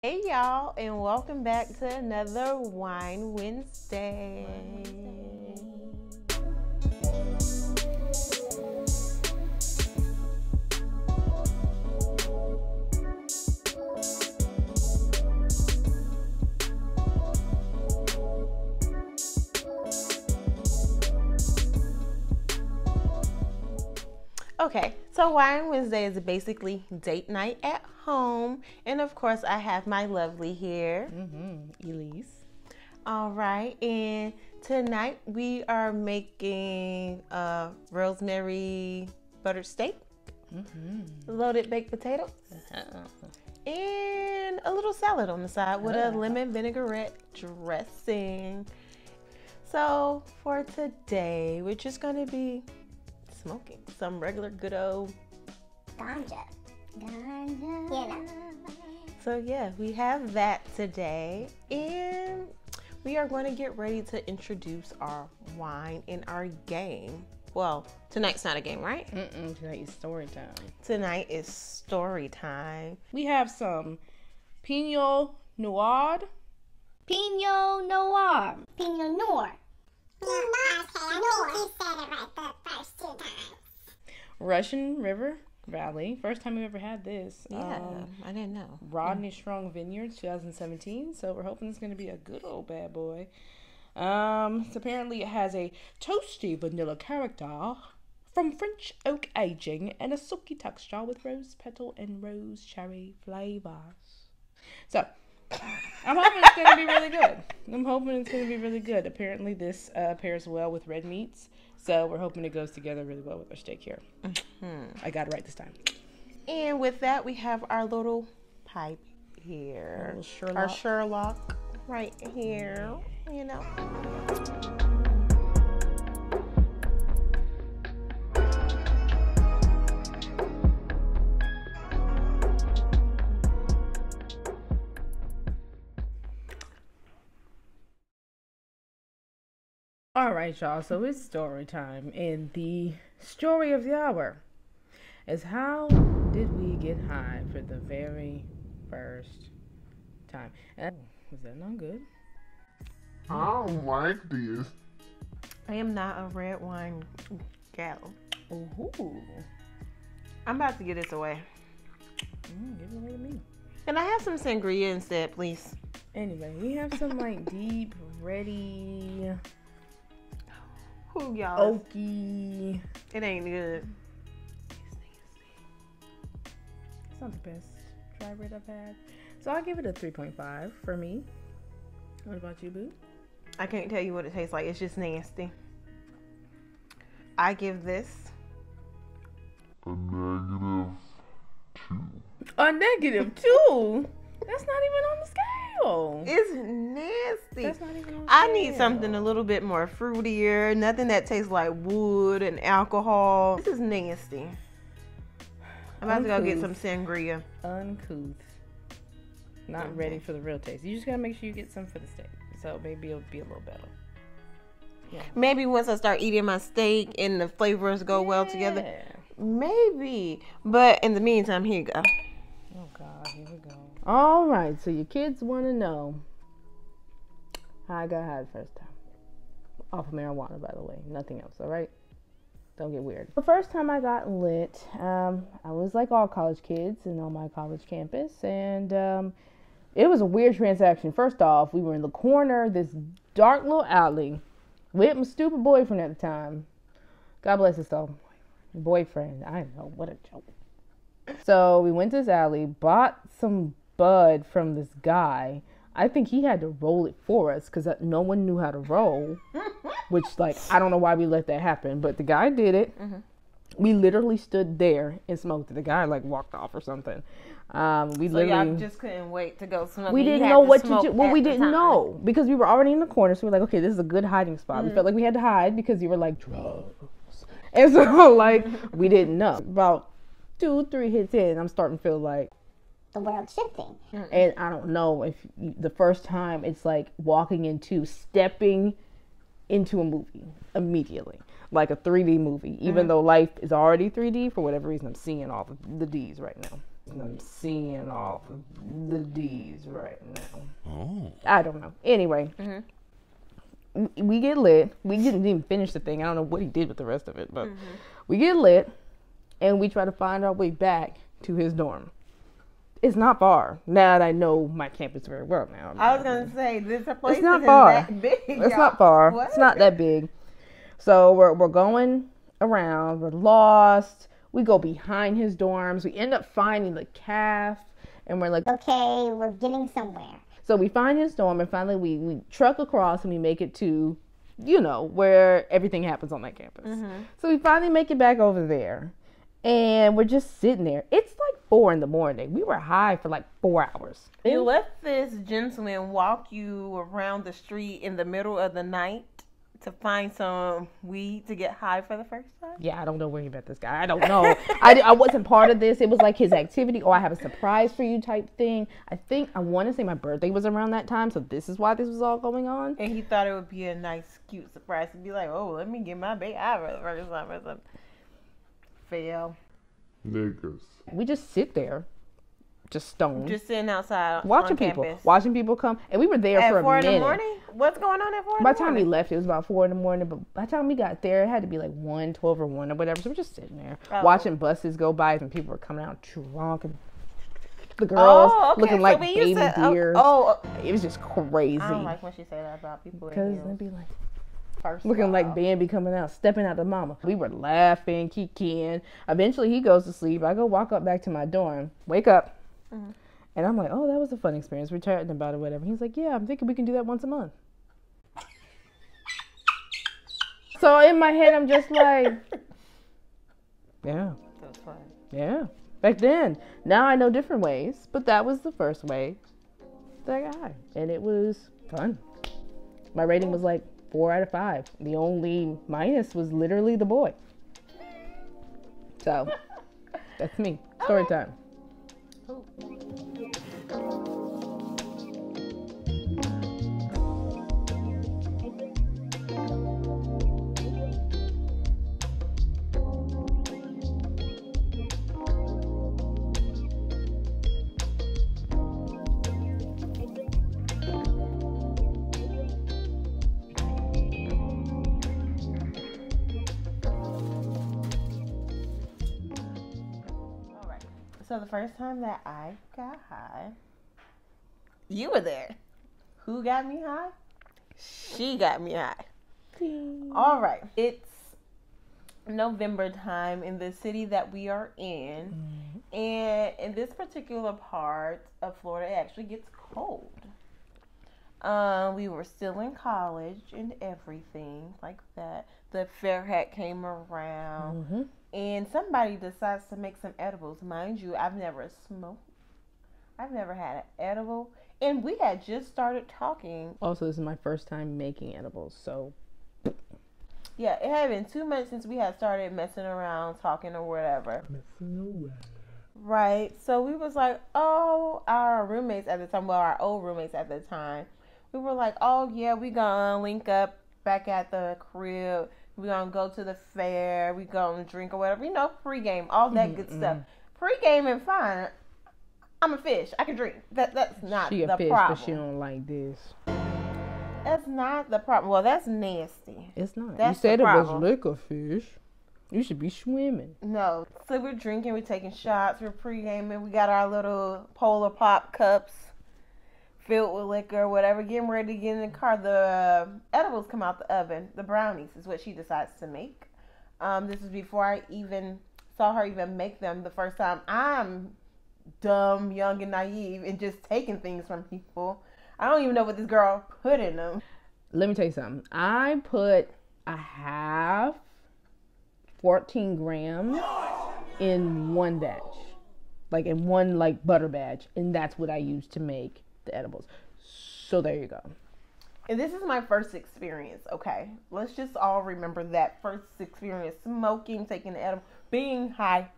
Hey y'all, and welcome back to another Wine Wednesday. Okay, so Wine Wednesday is basically date night at home. And of course, I have my lovely here. Elise. All right, and tonight we are making a rosemary buttered steak, loaded baked potatoes, and a little salad on the side with a lemon vinaigrette dressing. So for today, we're just going to be smoking some regular good old Ganja. You know. So yeah, we have that today, and we are going to get ready to introduce our wine in our game. Well, tonight's not a game, right? Tonight is story time. Tonight is story time. We have some Pinot Noir. Pinot Noir. Pinot Noir. I think you said it right the first 2 times. Russian River Valley. First time we've ever had this. Yeah, I didn't know. Rodney Strong Vineyards, 2017. So we're hoping it's going to be a good old bad boy. So apparently it has a toasty vanilla character from French oak aging and a silky texture with rose petal and rose cherry flavors. So I'm hoping it's going to be really good. Apparently this pairs well with red meats. So we're hoping it goes together really well with our steak here. I got it right this time. And with that, we have our little pipe here. Our Sherlock right here, you know. All right, y'all. So it's story time. And the story of the hour is how did we get high for the very first time? Was that not good? I don't like this. I am not a red wine gal. Ooh. I'm about to get this away. Give it away to me. Can I have some sangria instead, please? Anyway, we have some like deep, ready, Ooh, y'all. oaky. It ain't good. It's not the best dry red I've had. So I'll give it a 3.5 for me. What about you, boo? I can't tell you what it tastes like. It's just nasty. I give this A -2. A -2? That's not even on the scale. it's nasty. That's not even on the I scale. need something a little bit more fruitier. Nothing that tastes like wood and alcohol. This is nasty. I'm about to go get some sangria. Uncouth. Not ready for the real taste. You just gotta make sure you get some for the steak. So maybe it'll be a little better. Yeah. Maybe once I start eating my steak and the flavors go well together. Maybe. But in the meantime, here you go. Oh God, here we go. All right, so your kids want to know how I got high the first time. Off of marijuana, by the way. Nothing else, all right? Don't get weird. The first time I got lit, I was like all college kids and on my college campus, and it was a weird transaction. First off, we were in the corner, this dark little alley, with my stupid boyfriend at the time. God bless his soul. Boyfriend, I know, what a joke. So we went to this alley, bought some bud from this guy. I think he had to roll it for us because no one knew how to roll. Which, like, I don't know why we let that happen, but the guy did it. We literally stood there and smoked it. The guy, like, walked off or something. Y'all just couldn't wait to go smoke. We didn't know what to do. Well, we didn't know because we were already in the corner. So we were like, okay, this is a good hiding spot. We felt like we had to hide because you were like, drugs. And so, like, we didn't know. About 2-3 hits in, I'm starting to feel like The world's shifting. And I don't know if the first time it's like stepping into a movie immediately, like a 3D movie, even though life is already 3D. For whatever reason, I'm seeing all the D's right now. I'm seeing all the D's right now. Oh. I don't know. Anyway, we get lit. We didn't even finish the thing. I don't know what he did with the rest of it, but we get lit, and we try to find our way back to his dorm. It's not far. Now that I know my campus very well now. I was gonna say this place It's not isn't far. that big. It's not far. What? It's not that big. So we're going around. We're lost. We go behind his dorms. We end up finding the calf, and we're like, Okay, we're getting somewhere. so we find his dorm, and finally we truck across, and we make it to, you know, where everything happens on that campus. So we finally make it back over there, and we're just sitting there. It's like 4 a.m. We were high for like 4 hours. You let this gentleman walk you around the street in the middle of the night to find some weed to get high for the first time? Yeah, I don't know where he met this guy. I don't know. I wasn't part of this. It was like his activity, or I have a surprise for you type thing. I want to say my birthday was around that time, so this is why this was all going on. And he thought it would be a nice, cute surprise to be like, oh, let me get my baby high for the first time or something. Fail. Niggas. We just sit there, just stoned, Just sitting outside watching on people, campus. watching people come, and we were there At for a 4 minute. in the morning? What's going on at 4 in the By the time we morning? left, it was about 4 a.m. But by the time we got there, it had to be like 12 or 1 or whatever. So we're just sitting there watching buses go by, and people were coming out drunk, and the girls looking like baby deers. It was just crazy. I don't like when she say that about people in Because heels. they'd be like, First looking of like all. Bambi coming out, stepping out the mama. We were laughing, kikiing. Eventually, he goes to sleep. I go walk up back to my dorm, wake up, and I'm like, oh, that was a fun experience. We're chatting about it, whatever. He's like, yeah, I'm thinking we can do that once a month. So in my head, I'm just like, yeah, That's fun. yeah. Back then, now I know different ways, but that was the first way that I got high, and it was fun. My rating was like 4 out of 5. The only minus was literally the boy. So that's me. Story time. So the first time that I got high, you were there. Who got me high? She got me high. All right. It's November time in the city that we are in. And in this particular part of Florida, it actually gets cold. We were still in college and everything like that. The fair hat came around. And somebody decides to make some edibles. Mind you, I've never smoked. I've never had an edible. And we had just started talking. Also, this is my first time making edibles, so. Yeah, it had been 2 months since we had started messing around, talking or whatever. Right. So we was like, oh, our roommates at the time, well, our old roommates at the time, we were like, oh, yeah, we gonna link up back at the crib. We gonna go to the fair. We gonna drink or whatever. You know, pregame, all that good stuff. Pregame and fine. I'm a fish. I can drink. That's not She a the fish, problem. but she don't like this. That's not the problem. Well, that's nasty. It's not. That's You said the it was problem. liquor fish. You should be swimming. No. So we're drinking. We're taking shots. We're pre-gaming. We got our little Polar Pop cups filled with liquor or whatever. Getting ready to get in the car. The edibles come out the oven. The brownies is what she decides to make. This is before I even saw her even make them the first time. I'm dumb, young, and naive and just taking things from people. I don't even know what this girl put in them. Let me tell you something. I put a half 14 grams in one batch. Like in one like butter batch. And that's what I used to make the edibles. So there you go. And this is my first experience, okay? Let's just all remember that first experience. Smoking, taking the edible, being high,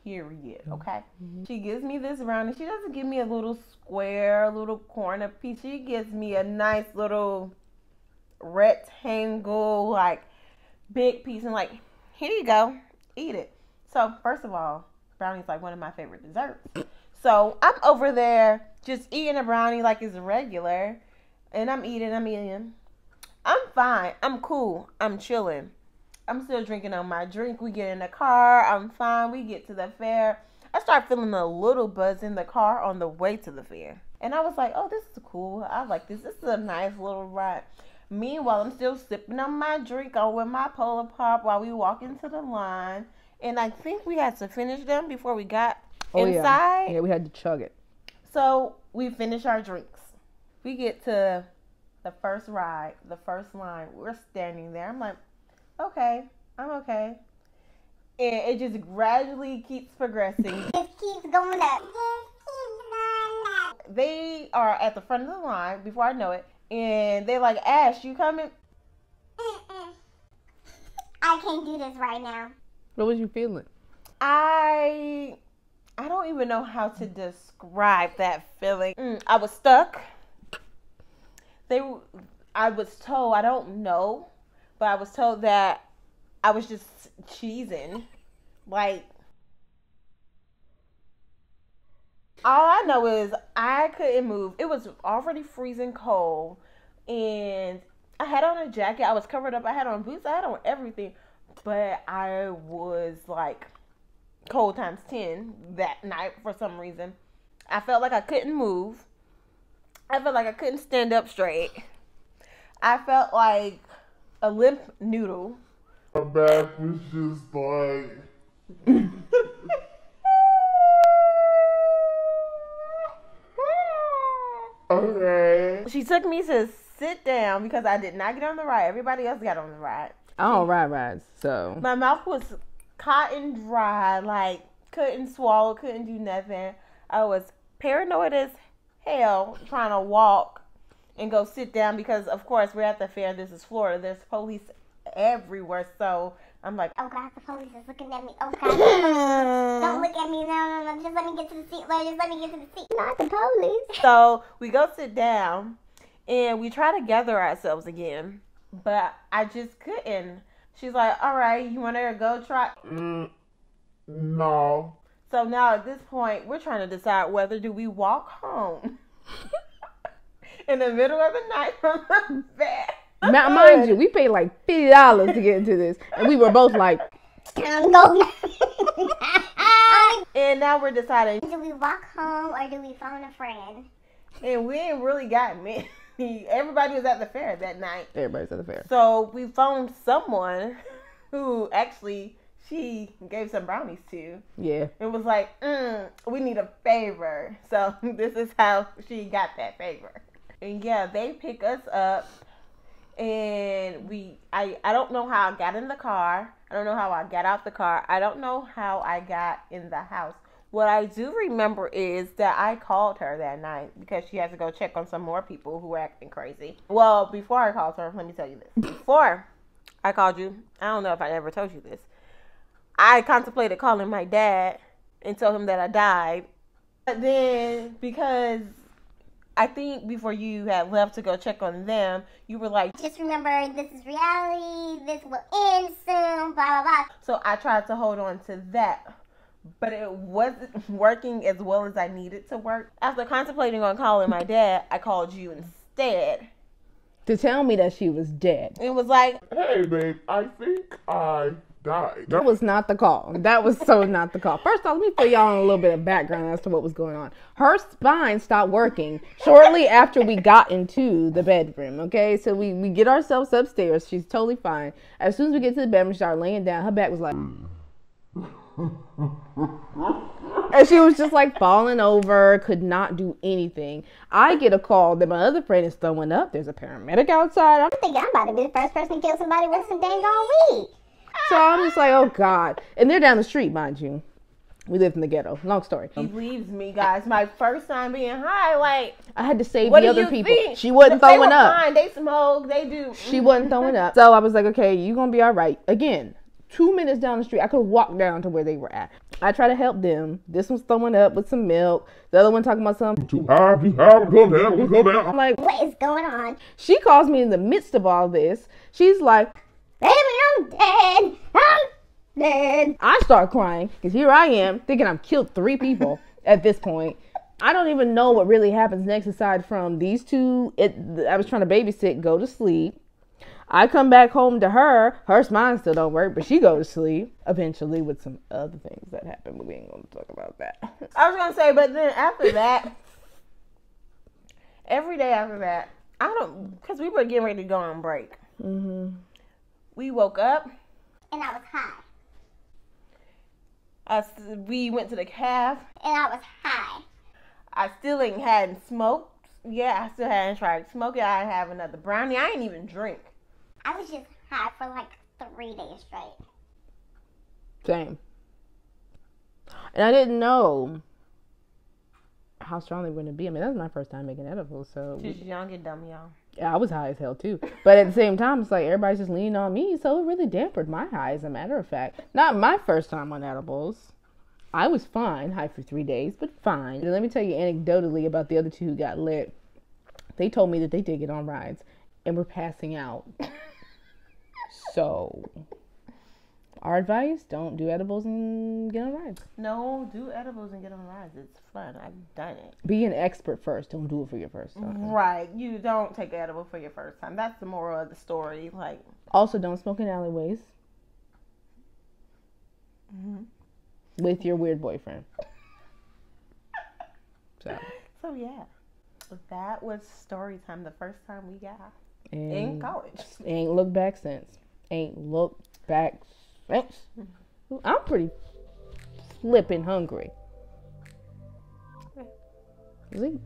period, okay? She gives me this brownie. She doesn't give me a little square, a little corner piece. She gives me a nice little rectangle, like, big piece. And like, here you go. Eat it. So, first of all, brownie's like one of my favorite desserts. So I'm over there just eating a brownie like it's regular. And I'm eating. I'm fine. I'm cool. I'm chilling. I'm still drinking on my drink. We get in the car. I'm fine. We get to the fair. I start feeling a little buzz in the car on the way to the fair. And I was like, oh, this is cool. I like this. This is a nice little ride. Meanwhile, I'm still sipping on my drink on with my Polar Pop while we walk into the line. And I think we had to finish them before we got inside. Yeah, we had to chug it. So we finish our drinks. We get to the first ride, the first line. We're standing there. I'm like, okay, I'm okay. And it just gradually keeps progressing. It keeps going up. They are at the front of the line before I know it. And they're like, Ash, you coming? I can't do this right now. What was you feeling? I don't even know how to describe that feeling. I was stuck. I was told, I don't know, but I was told that I was just cheesing. Like, all I know is I couldn't move. It was already freezing cold, and I had on a jacket. I was covered up. I had on boots. I had on everything, but I was like cold times 10 that night for some reason. I felt like I couldn't move. I felt like I couldn't stand up straight. I felt like a limp noodle. My back was just like. Okay. She took me to sit down because I did not get on the ride. Everybody else got on the ride. I don't ride rides, so. My mouth was cotton dry, like couldn't swallow, couldn't do nothing. I was paranoid as hell trying to walk and go sit down because, of course, we're at the fair. This is Florida. There's police everywhere. So I'm like, oh God, the police is looking at me. Oh God, don't look at me. No. Just let me get to the seat, Lord. Just let me get to the seat. Not the police. So we go sit down and we try to gather ourselves again, but I just couldn't. She's like, all right, you want to go try? No. So now at this point, we're trying to decide whether do we walk home in the middle of the night from the fair. Mind you, we paid like $50 to get into this, and we were both like, I'm going. And now we're deciding, Do we walk home or do we phone a friend? and we ain't really got many. Everybody was at the fair that night. everybody's at the fair. So we phoned someone who actually she gave some brownies to. Yeah. It was like, we need a favor. So this is how she got that favor. And yeah, they pick us up. And I don't know how I got in the car. I don't know how I got out the car. I don't know how I got in the house. What I do remember is that I called her that night because she had to go check on some more people who were acting crazy. Well, before I called her, let me tell you this. Before I called you, I don't know if I ever told you this. I contemplated calling my dad and tell him that I died. But then, because I think before you had left to go check on them, you were like, Just remember, this is reality. This will end soon. Blah, blah, blah. so I tried to hold on to that. But it wasn't working as well as I needed to work. After contemplating on calling my dad, I called you instead. To tell me that she was dead. It was like, Hey, babe, I think I died. That was not the call. That was so not the call. First off, let me fill y'all in a little bit of background as to what was going on. Her spine stopped working shortly after we got into the bedroom, okay? So we get ourselves upstairs. She's totally fine. As soon as we get to the bedroom, she started laying down. Her back was like... And she was just like falling over, could not do anything. I get a call that my other friend is throwing up. There's a paramedic outside. I'm thinking I'm about to be the first person to kill somebody with some dang on weed. So I'm just like, oh God. And they're down the street, mind you. We lived in the ghetto. Long story. he leaves me, guys. My first time being high, like, I had to save what the do other you people. think? She wasn't They throwing were up. fine. They smoke. They do. She wasn't throwing up. So I was like, okay, you're going to be all right. Again, 2 minutes down the street, I could walk down to where they were at. I try to help them. This one's throwing up with some milk. The other one talking about something. Too high, come down. I'm like, What is going on? she calls me in the midst of all this. She's like, Baby, I'm dead. I'm dead. I start crying because here I am thinking I've killed 3 people at this point. I don't even know what really happens next aside from these two. I was trying to babysit, go to sleep. I come back home to her. Her spine still don't work, but she go to sleep eventually with some other things that happen, but we ain't going to talk about that. I was going to say, but then after that, every day after that, because we were getting ready to go on break. Mm-hmm. We woke up. And I was high. We went to the caf. And I was high. I still hadn't smoked. Yeah, I still hadn't tried smoking. I didn't have another brownie. I didn't even drink. I was just high for like 3 days straight. Same. And I didn't know how strong they were going to be. I mean, that was my first time making edibles, so. Just young and dumb, y'all. Yeah, I was high as hell too. But at the same time, it's like everybody's just leaning on me, so it really dampened my high, as a matter of fact. Not my first time on edibles. I was fine, high for 3 days, but fine. And let me tell you anecdotally about the other two who got lit. They told me that they did get on rides and were passing out. So, our advice, don't do edibles and get on rides. No, do edibles and get on rides. It's fun. I've done it. Be an expert first. Don't do it for your first time. Right. You don't take an edible for your first time. That's the moral of the story. Like, also, don't smoke in alleyways. Mm-hmm. With your weird boyfriend. So yeah, that was story time. The first time we got and in college. Ain't looked back since. Ain't looked back since. I'm pretty flipping hungry. Leave.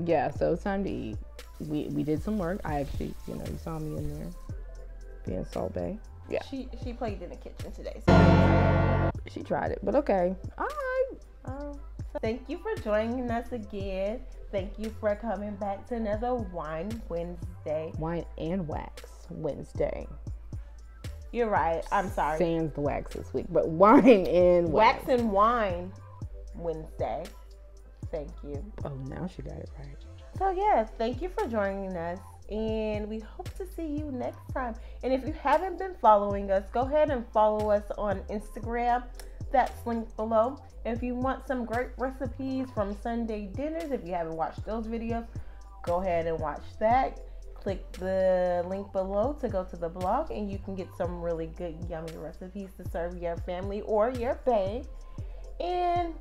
Yeah, so it's time to eat. We did some work. I actually, you saw me in there being Salt Bay. Yeah. She played in the kitchen today. So. She tried it, but okay. All right. Thank you for joining us again. Thank you for coming back to another Wine Wednesday. Wine and Wax Wednesday. You're right. I'm sorry. Sans the wax this week, but Wine and Wax. Wax and Wine Wednesday. Thank you. Oh, now she got it right. So yeah, thank you for joining us, and we hope to see you next time. And if you haven't been following us, go ahead and follow us on Instagram. That's linked below. If you want some great recipes from Sunday dinners, if you haven't watched those videos, go ahead and watch that. Click the link below to go to the blog, and you can get some really good, yummy recipes to serve your family or your bae. And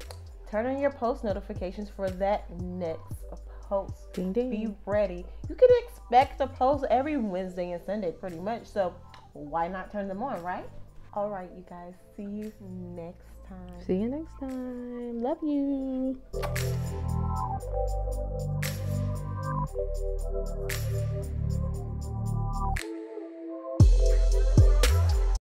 turn on your post notifications for that next post. Ding, ding. Be ready. You can expect a post every Wednesday and Sunday pretty much. So why not turn them on, right? All right, you guys. See you next time. See you next time. Love you.